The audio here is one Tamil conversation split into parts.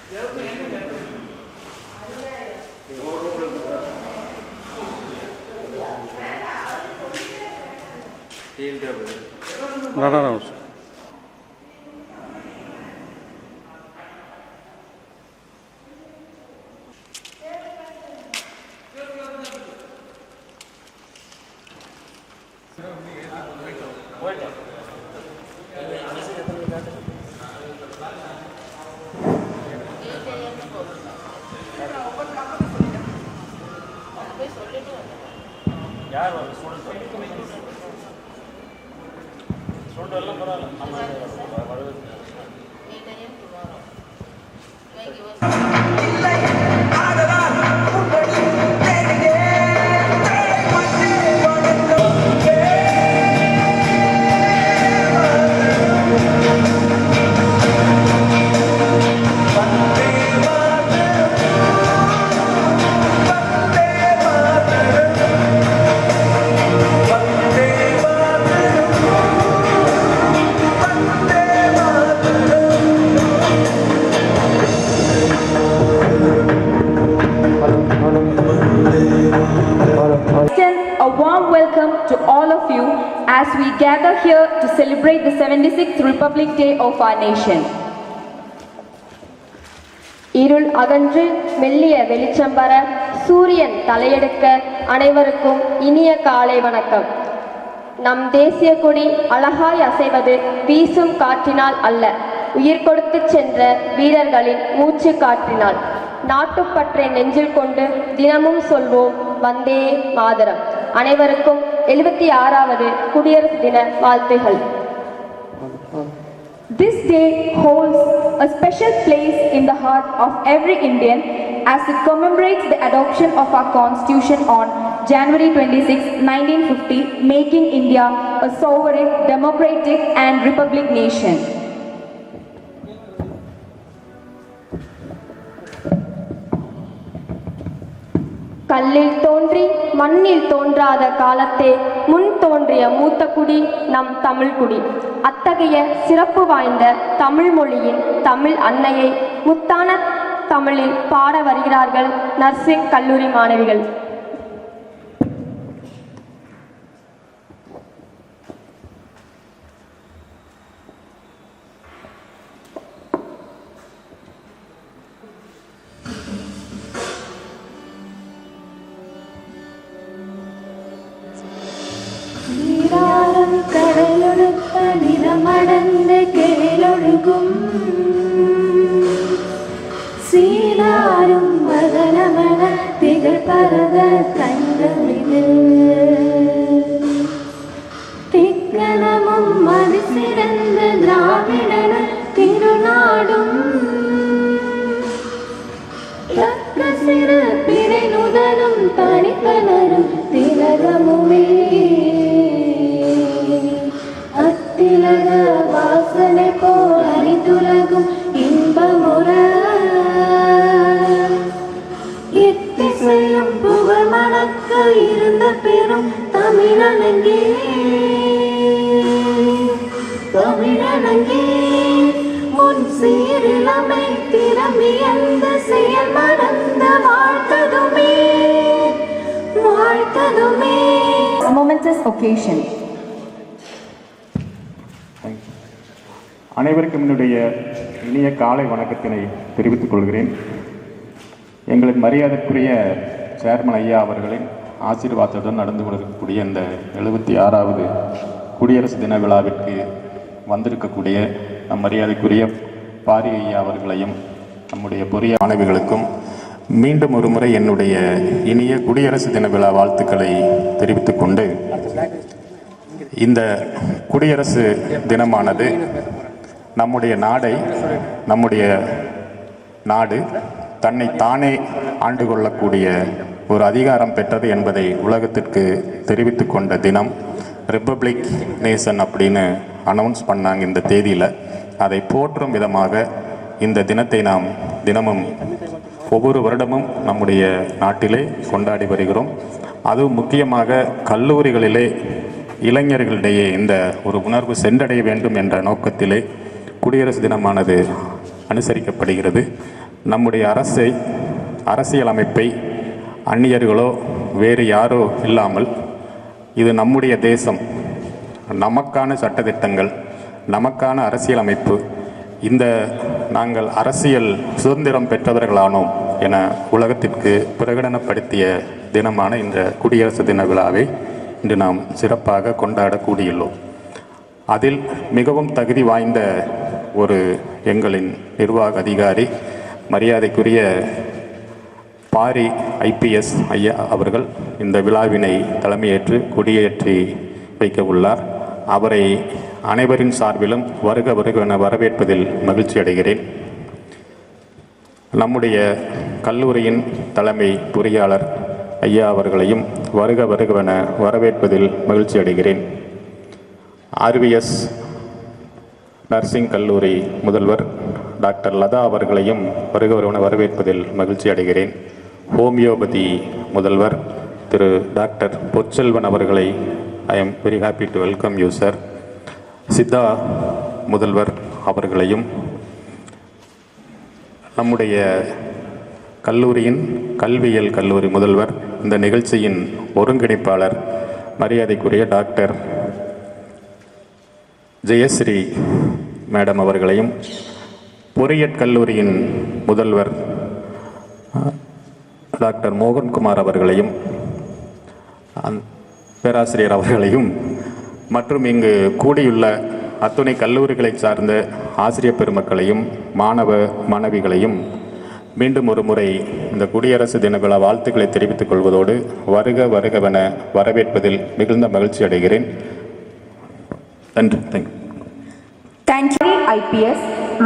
A warm welcome to all of you as we gather here to celebrate the 76th Republic Day of our nation. இருள் அகன்று மெல்லிய வெளிச்சம் வர சூரியன் தலையெடுக்க அனைவருக்கும் இனிய காலை வணக்கம். நம் தேசிய கொடி அழகாய் அசைவது வீசும் காற்றினால் அல்ல, உயிர் கொடுத்து சென்ற வீரர்களின் மூச்சு காற்றினால். நாட்டுப்பற்றை நெஞ்சில் கொண்டு தினமும் சொல்வோம் வந்தே மாதரம். அனைவருக்கும் 76வது குடியரசு தின வாழ்த்துகள். This day holds a special place in the heart of every Indian as it commemorates the adoption of our Constitution on January 26, 1950, making India a sovereign, democratic and republic nation. கல்லில் தோன்றி மண்ணில் தோன்றாத காலத்தே முன் தோன்றிய மூத்த குடி நம் தமிழ்குடி. அத்தகைய சிறப்பு வாய்ந்த தமிழ் மொழியின் தமிழ் அன்னையை முத்தான தமிழில் பாட வருகிறார்கள் நர்சிங் கல்லூரி மாணவிகள். கடலொடுக்க நிறமடந்த கேளொழுகும் சீனாரும் மதனமன திகழ் பரத கண்களில் திக்கணமும் மதி சிறந்த திராவிடன திருநாடும் தக்க சிறு பிறை நுதலும் தனித்தனரும் திலகமுமே அத்திலக வாசனை போல் அணிதுலகும் இன்பமுற எத்திசையும் புகழ் மணக்க இருந்த பெரும் தமிழனங்கே முன் சீரிழமை திறமி அந்த செயல் மறந்த வாழ்த்ததுமே. A momentous occasion. அனைவருக்கும் என்னுடைய இனிய காலை வணக்கத்தினை தெரிவித்துக் கொள்கிறேன். எங்களின் மரியாதைக்குரிய சேர்மன் ஐயா அவர்களின் ஆசீர்வாதத்துடன் நடந்து கொண்டிருக்கக்கூடிய இந்த 76வது குடியரசு தின விழாவிற்கு வந்திருக்கக்கூடிய நம் மரியாதைக்குரிய பாரி ஐயா அவர்களையும் நம்முடைய பொறிய மாணவிகளுக்கும் மீண்டும் ஒரு முறை என்னுடைய இனிய குடியரசு தின விழா வாழ்த்துக்களை தெரிவித்துக் கொண்டு, இந்த குடியரசு தினமானது நம்முடைய நாடு தன்னை தானே ஆண்டு கொள்ளக்கூடிய ஒரு அதிகாரம் பெற்றது என்பதை உலகத்திற்கு தெரிவித்து கொண்ட தினம். ரிப்பப்ளிக் நேஷன் அப்படின்னு அனௌன்ஸ் பண்ணாங்க இந்த தேதியில். அதை போற்றும் விதமாக இந்த தினத்தை நாம் தினமும் ஒவ்வொரு வருடமும் நம்முடைய நாட்டிலே கொண்டாடி வருகிறோம். அதுவும் முக்கியமாக கல்லூரிகளிலே இளைஞர்களிடையே இந்த ஒரு உணர்வு சென்றடைய வேண்டும் என்ற நோக்கத்திலே குடியரசு தினமானது அனுசரிக்கப்படுகிறது. நம்முடைய அரசியலமைப்பை அந்நியர்களோ வேறு யாரோ இல்லாமல் இது நம்முடைய தேசம், நமக்கான சட்டதிட்டங்கள், நமக்கான அரசியலமைப்பு, இந்த நாங்கள் அரசியல் சுதந்திரம் பெற்றவர்களானோம் என உலகத்திற்கு பிரகடனப்படுத்திய தினமான இந்த குடியரசு தின விழாவை இன்று நாம் சிறப்பாக கொண்டாட கூடியுள்ளோம். அதில் மிகவும் தகுதி வாய்ந்த ஒரு எங்களின் நிர்வாக அதிகாரி, மரியாதைக்குரிய பாரி IPS ஐயா அவர்கள் இந்த விழாவினை தலைமையேற்று கொடியேற்றி வைக்க உள்ளார். அவரை அனைவரின் சார்பிலும் வருக வருகென வரவேற்பதில் மகிழ்ச்சி அடைகிறேன். நம்முடைய கல்லூரியின் தலைமை பொறியாளர் ஐயா அவர்களையும் வருக வருகென வரவேற்பதில் மகிழ்ச்சி அடைகிறேன். RVS நர்சிங் கல்லூரி முதல்வர் டாக்டர் லதா அவர்களையும் வருக வருகென வரவேற்பதில் மகிழ்ச்சி அடைகிறேன். ஹோமியோபதி முதல்வர் திரு டாக்டர் பொற்செல்வன் அவர்களை I am very happy to welcome you, sir. Siddha முதல்வர் அவர்களையும், நம்முடைய கல்லூரியின் கல்வியியல் கல்லூரி முதல்வர், இந்த நிகழ்ச்சியின் ஒருங்கிணைப்பாளர் மரியாதைக்குரிய டாக்டர் ஜெயஸ்ரீ மேடம் அவர்களையும், பொறியியற் கல்லூரியின் முதல்வர் டாக்டர் மோகன்குமார் அவர்களையும், பேராசிரியர் அவர்களையும், மற்றும் இங்கு கூடியுள்ள அத்துணை கல்லூரிகளை சார்ந்த ஆசிரியர் பெருமக்களையும் மாணவிகளையும் மீண்டும் ஒரு முறை இந்த குடியரசு தின விழா வாழ்த்துக்களை தெரிவித்துக் கொள்வதோடு வருக வருகவென வரவேற்பதில் மிகுந்த மகிழ்ச்சி அடைகிறேன். நன்றி. Thank you. IPS,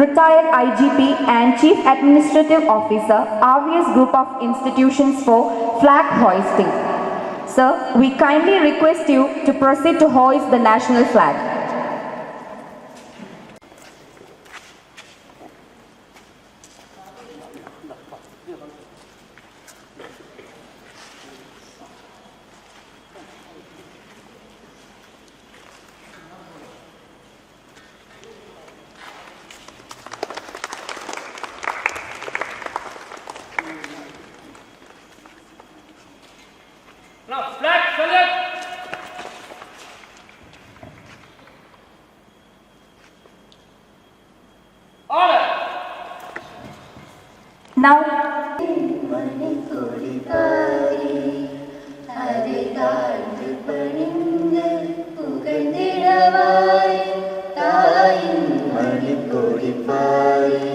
retired IGP and Chief Administrative Officer, RVS Group of Institutions for flag hoisting. Sir, we kindly request you to proceed to hoist the national flag. Now, flag salute. Order. Now, அதை தாழ்ந்து பணிந்து புகழ்ந்திடவாய் தாயின் மணிக்கொடி பாரி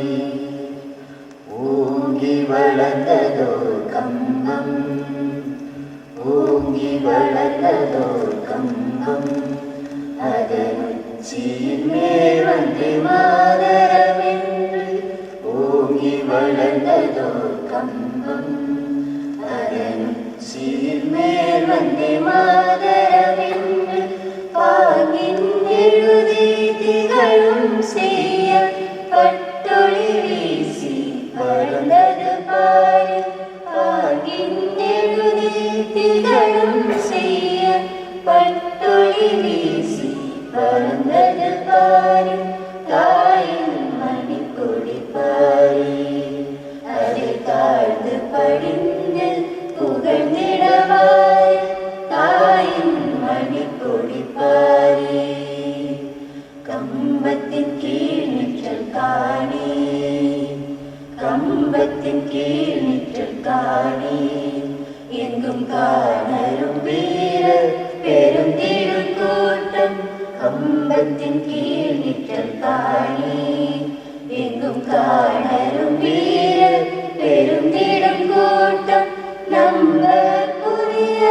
ஓங்கி வளர்ந்ததோ கம்பம், ஓங்கி வளர்ந்ததோ கம்பம், அதன் உச்சியின் மேல் வந்தே மாதரமென்று ஓங்கி வளர்ந்ததோ கம்பம், அதன் உச்சியின் மேல் வந்தே மாதரமென்று பாங்கின் எழுதி திகழும் செய்ய பட்டொளி வீசி பறந்தது பாரு, பாங்கின் எழுதி திகழும் செய்ய பட்டொளி வீசி பறந்தது பாரு, தாயின் மணிக்கொடி பாரு அதை தாழ்ந்து படிந்து புகழ்ந்திடவாய் தாயின் மணிக்கொடி பாரு. கம்பத்தின் கீழ் நிற்றல் காணி, கம்பத்தின் கீழ் நிற்றல் காணி, எங்கும் காணரும் வீரர் பெருந்திடும் கூட்டம், கம்பத்தின் கீழ் நிற்றல் காணி, எங்கும் காணரும் வீரர் பெருந்திடும் கூட்டம், நம்பர் புரிய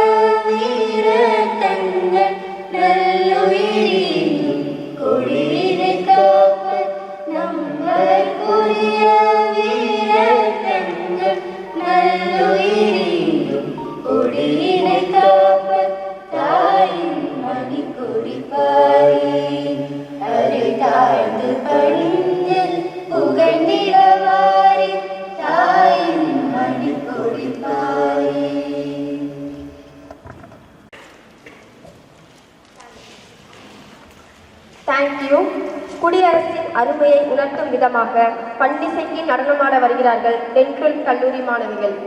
வீர தங்கள் நல்லுயிரின் கொடியினை காப்ப, நம்பர் புரிய வீர தங்கள் நல்லுயிரின் கொடியினை காப்ப, தாயின் மணிக்கொடி பாரி அதை தாழ்ந்து பணிந்து புகழ்ந்திடவாரி தாயின் மணிக்கொடி பாரி. Thank thank you. குடியரசின் அருமையை உணர்த்தும் விதமாக பண்டிசைக்கு நடனமாட வருகிறார்கள் 10th கல்லூரி மாணவிகள்.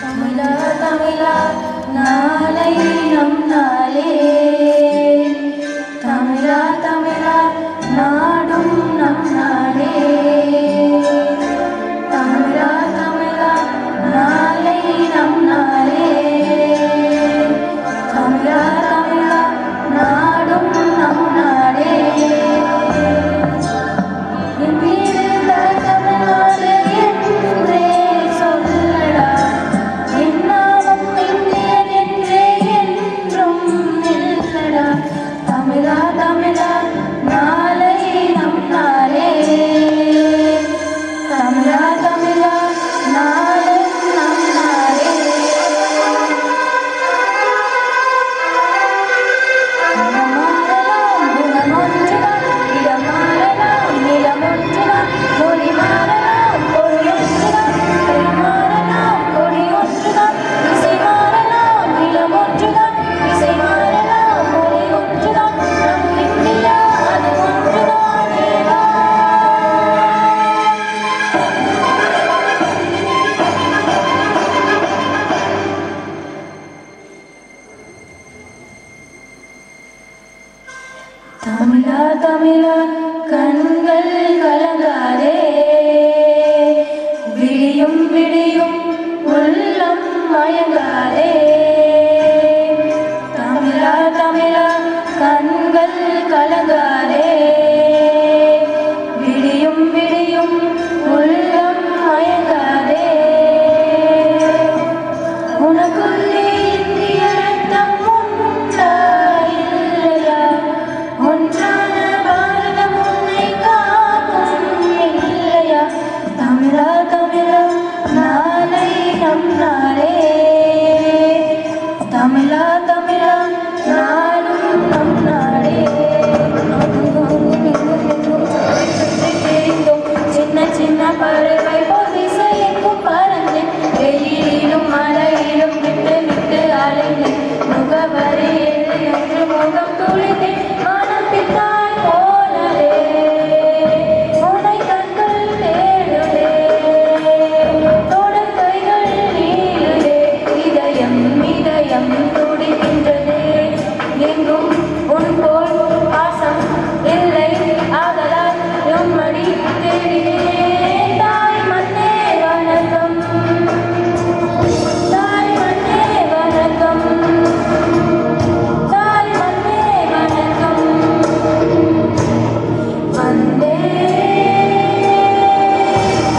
தமிழா தமிழா நாளை நம் நாளே, தமிழா தமிழா நாடும் நம் நாடே, தமிழா தமிழா நாளை நம் நாளே, தமிழா தமிழா நாடும் நம் நாடே. என் வீடு தமிழ்நாடு என்றே சொல்லடா, என் நாமம் இந்தியன் என்றே என்றும் நில்லடா. தமிழா தமிழா நாளை நம் நாளே, தமிழா தமிழா நாளை நம் நாளே. மாறலாம் குணமொன்றுதான், இடம் மாறலாம் நிலமொன்றுதான், மொழி மாறலாம் பொருள் ஒன்றுதான், கை மாறலாம் கொடி ஒன்றுதான், இசை மாறலாம் நிலம் ஒன்றுதான், இசை மாறலாம் மொழி ஒன்றுதான், நம் இந்தியா அது ஒன்றுதானே வா. தமிழா தமிழா கண்கள் கலங்காதே, விடியும் விடியும் உள்ளம் மயங்காதே. தமிழா தமிழா கண்கள் கலங்காதே, விடியும் விடியும் உள்ளம் மயங்காதே. உனக்குள்ளே இந்திய ரத்தம் உண்டா இல்லையா, ஒன்றான பாரதம் உன்னை காக்கும் இல்லையா. தமிழா தமிழா நாளை நம் நாளே, தமிழா தமிழா நாடும் நம் நாடே. தெரிந்தோம் சின்ன சின்ன பறவை போல் திசையெங்கும் பறந்தேன், வெயிலிலும் மழையிலும் விட்டு விட்டு அலைந்தேன், முகவரி என்று முகம் துளித்தேன், மனம் பித்தாய் போனதே, உனை கண்கள் தேடுதே, தொடர் கைகள் நீளுதே, இதயம் இதயம் துடிக்கின்றதே, எங்கும் உன் போல் பாசம் இல்லை ஆதலால் உம்மடி தேடினேன். தாய் மண்ணே வணக்கம், தாய் மண்ணே வணக்கம், தாய் மண்ணே வணக்கம். வந்தே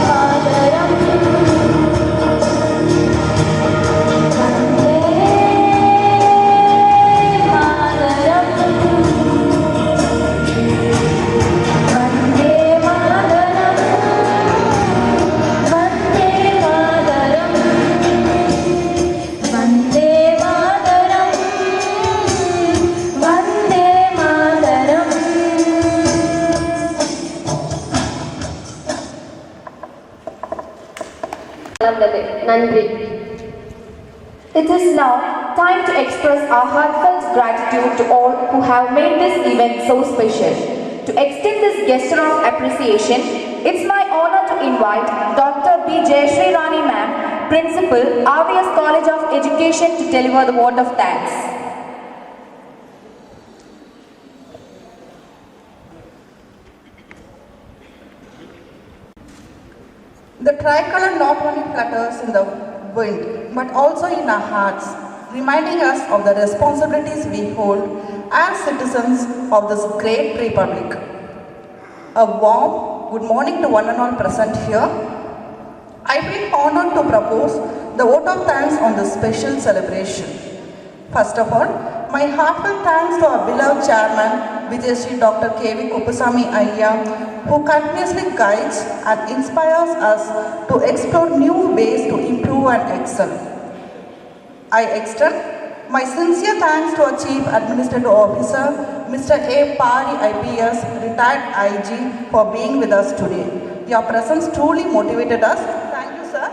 மாதரம், வந்தே மாதரம், வந்தே மாதரம், வந்தே மாதரம், வந்தே மாதரம், வந்தே மாதரம். வளர்ந்தது. நன்றி. It is now time to express our heartfelt gratitude to all who have made this event so special. To extend this gesture of appreciation, it's my honor to invite Dr. B. Jayashree Rani Ma'am, Principal, RVS College of Education, to deliver the word of thanks. The tricolor not only flutters in the wind, but also in our hearts, reminding us of the responsibilities we hold as citizens of this great republic. A warm good morning to one and all present here. I feel honored to propose the vote of thanks on this special celebration. First of all, my heartfelt thanks to our beloved chairman, Vijayashree Dr. K.V. Kuppusamy Ayya, who continuously guides and inspires us to explore new ways to improve and excel. I extend my sincere thanks to our Chief Administrative Officer, Mr. A. Pari IPS, retired IG, for being with us today. Your presence truly motivated us. Thank you, sir.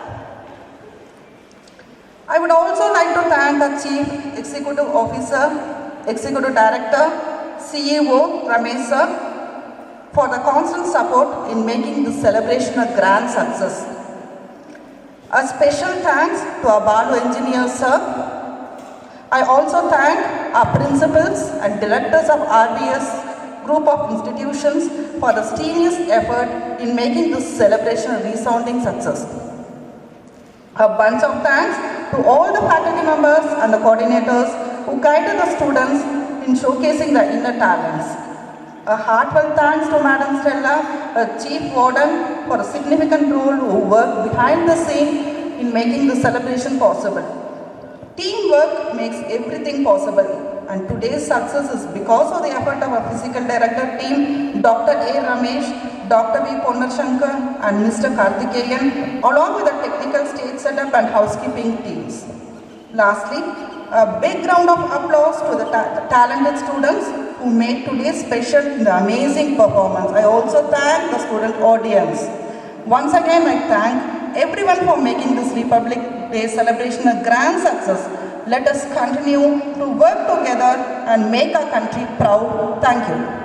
I would also like to thank the Chief Executive Officer, Executive Director, CEO Ramesh sir, for the constant support in making this celebration a grand success. A special thanks to our Balu engineers, sir. I also thank our principals and directors of RBS group of institutions for the strenuous effort in making this celebration a resounding success. A bunch of thanks to all the faculty members and the coordinators who guided the students in showcasing their inner talents. A heartfelt thanks to Madam Stella, a chief warden, for a significant role who worked behind the scene in making the celebration possible. Teamwork makes everything possible, and today's success is because of the effort of our physical director team, Dr. A. Ramesh, Dr. V. Ponnashankar, and Mr. Karthikeyan, along with the technical stage setup and housekeeping teams. Lastly, a big round of applause to the talented students who made today special in the amazing performance. I also thank the student audience. Once again, I thank everyone for making this Republic Day celebration a grand success. Let us continue to work together and make our country proud. Thank you.